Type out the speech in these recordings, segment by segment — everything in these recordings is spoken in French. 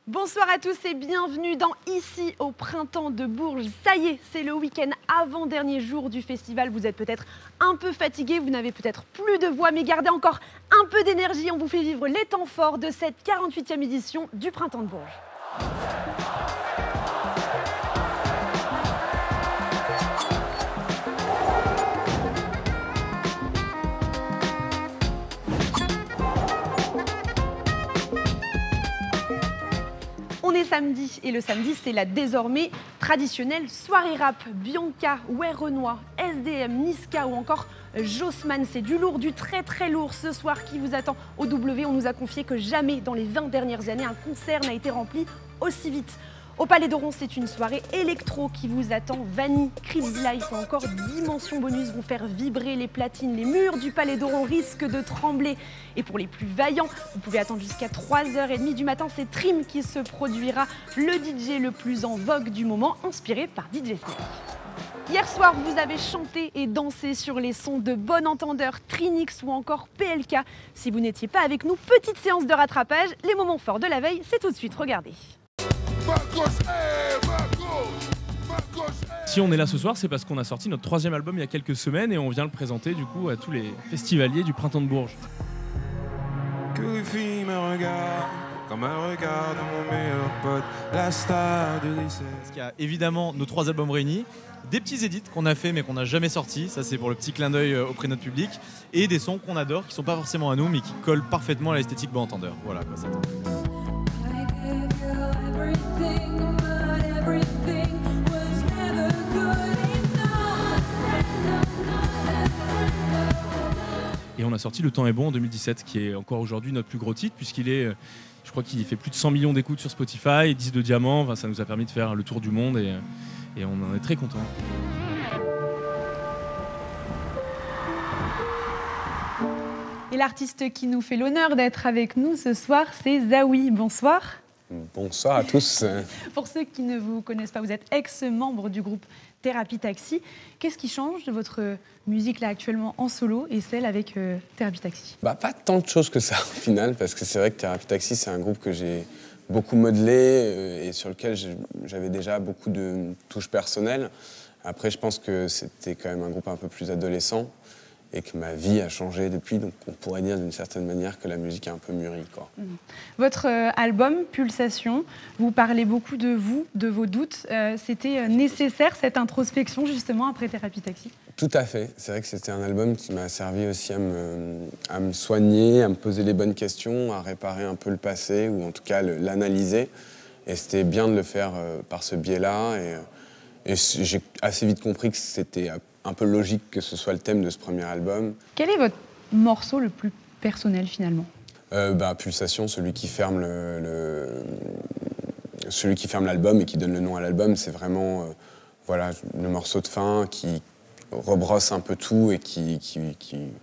Bonsoir à tous et bienvenue dans Ici au Printemps de Bourges. Ça y est, c'est le week-end avant-dernier jour du festival. Vous êtes peut-être un peu fatigué, vous n'avez peut-être plus de voix, mais gardez encore un peu d'énergie. On vous fait vivre les temps forts de cette 48e édition du Printemps de Bourges. On est samedi et le samedi c'est la désormais traditionnelle soirée rap. Bianca, Ouais Renoir, SDM, Niska ou encore Jossman. C'est du lourd, du très très lourd ce soir qui vous attend au W. On nous a confié que jamais dans les 20 dernières années un concert n'a été rempli aussi vite. Au Palais d'Oron, c'est une soirée électro qui vous attend. Vanille, Crazy Life ou encore Dimension Bonus vont faire vibrer les platines. Les murs du Palais d'Oron risquent de trembler. Et pour les plus vaillants, vous pouvez attendre jusqu'à 3h30 du matin. C'est Trim qui se produira, le DJ le plus en vogue du moment, inspiré par DJ Snake. Hier soir, vous avez chanté et dansé sur les sons de Bon Entendeur, Trinix ou encore PLK. Si vous n'étiez pas avec nous, petite séance de rattrapage. Les moments forts de la veille, c'est tout de suite. Regardez. Si on est là ce soir, c'est parce qu'on a sorti notre 3e album il y a quelques semaines et on vient le présenter du coup à tous les festivaliers du Printemps de Bourges. Que les filles me regardent comme elles regardent mon meilleur pote, la star de lycée. Il y a évidemment nos 3 albums réunis, des petits édits qu'on a fait mais qu'on n'a jamais sortis, ça c'est pour le petit clin d'œil auprès de notre public, et des sons qu'on adore qui sont pas forcément à nous mais qui collent parfaitement à l'esthétique Bon Entendeur. Voilà quoi, c'est tout. Et on a sorti Le Temps est bon en 2017, qui est encore aujourd'hui notre plus gros titre, puisqu'il est, je crois qu'il fait plus de 100 millions d'écoutes sur Spotify, 10 de diamants, enfin, ça nous a permis de faire le tour du monde et on en est très contents. Et l'artiste qui nous fait l'honneur d'être avec nous ce soir, c'est Zawi. Bonsoir. Bonsoir à tous. Pour ceux qui ne vous connaissent pas, vous êtes ex-membre du groupe Thérapie Taxi. Qu'est-ce qui change de votre musique là actuellement en solo et celle avec Thérapie Taxi? Pas tant de choses que ça au final, parce que c'est vrai que Thérapie Taxi, c'est un groupe que j'ai beaucoup modelé et sur lequel j'avais déjà beaucoup de touches personnelles. Après, je pense que c'était quand même un groupe un peu plus adolescent et que ma vie a changé depuis, donc on pourrait dire d'une certaine manière que la musique a un peu mûri, quoi. Votre album, Pulsation, vous parlez beaucoup de vous, de vos doutes. C'était nécessaire, cette introspection, justement, après Thérapie Taxi? Tout à fait. C'est vrai que c'était un album qui m'a servi aussi à me soigner, à me poser les bonnes questions, à réparer un peu le passé, ou en tout cas l'analyser. Et c'était bien de le faire par ce biais-là. Et j'ai assez vite compris que c'était un peu logique que ce soit le thème de ce premier album. Quel est votre morceau le plus personnel finalement? Pulsation, celui qui ferme l'album et qui donne le nom à l'album, c'est vraiment voilà, le morceau de fin qui rebrosse un peu tout et qui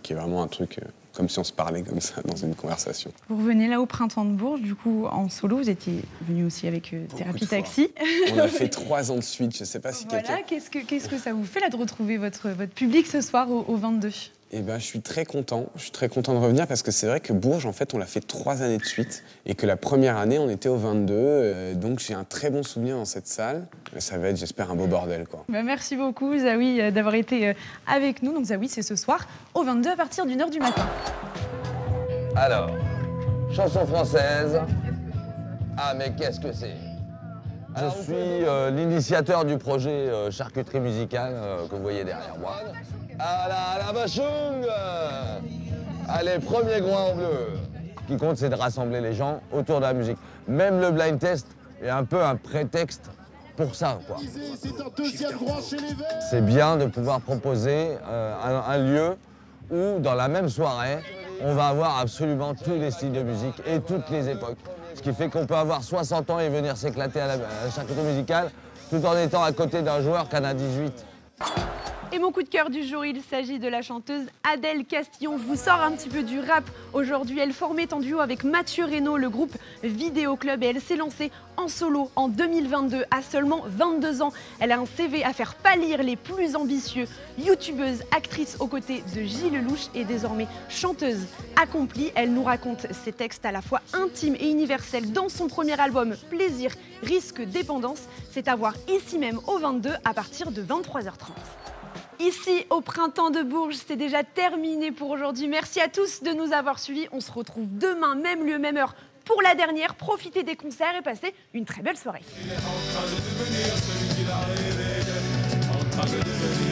est vraiment un truc comme si on se parlait comme ça dans une conversation. Vous revenez là au Printemps de Bourges, du coup en solo, vous étiez venu aussi avec Thérapie Taxi. On a fait 3 ans de suite, je ne sais pas si voilà, qu'est-ce que ça vous fait là de retrouver votre public ce soir au 22? Eh ben, je suis très content de revenir parce que c'est vrai que Bourges, en fait, on l'a fait 3 années de suite et que la première année, on était au 22. Donc j'ai un très bon souvenir dans cette salle. Ça va être, j'espère, un beau bordel, quoi. Merci beaucoup, Zawi, d'avoir été avec nous. Donc Zawi, c'est ce soir au 22 à partir d'1h du matin. Alors, chanson française. Ah, mais qu'est-ce que c'est? Je suis l'initiateur du projet charcuterie musicale que vous voyez derrière moi. À la bachung! Allez, premier groin en bleu. Ce qui compte, c'est de rassembler les gens autour de la musique. Même le blind test est un peu un prétexte pour ça, quoi. C'est bien de pouvoir proposer un lieu où, dans la même soirée, on va avoir absolument tous les styles de musique et toutes les époques. Ce qui fait qu'on peut avoir 60 ans et venir s'éclater à la charcuterie musicale tout en étant à côté d'un joueur qui en a 18. Et mon coup de cœur du jour, il s'agit de la chanteuse Adèle Castillon. Je vous sors un petit peu du rap aujourd'hui. Elle formait en duo avec Mathieu Reynaud le groupe Vidéo Club et elle s'est lancée en solo en 2022 à seulement 22 ans. Elle a un CV à faire pâlir les plus ambitieux. Youtubeuse, actrice aux côtés de Gilles Lelouch et désormais chanteuse accomplie. Elle nous raconte ses textes à la fois intimes et universels dans son premier album Plaisir, Risque, Dépendance. C'est à voir ici même au 22 à partir de 23h30. Ici, au Printemps de Bourges, c'est déjà terminé pour aujourd'hui. Merci à tous de nous avoir suivis. On se retrouve demain, même lieu, même heure, pour la dernière. Profitez des concerts et passez une très belle soirée. Il est en train de devenir celui qu'il a rêvé d'être. En train de devenir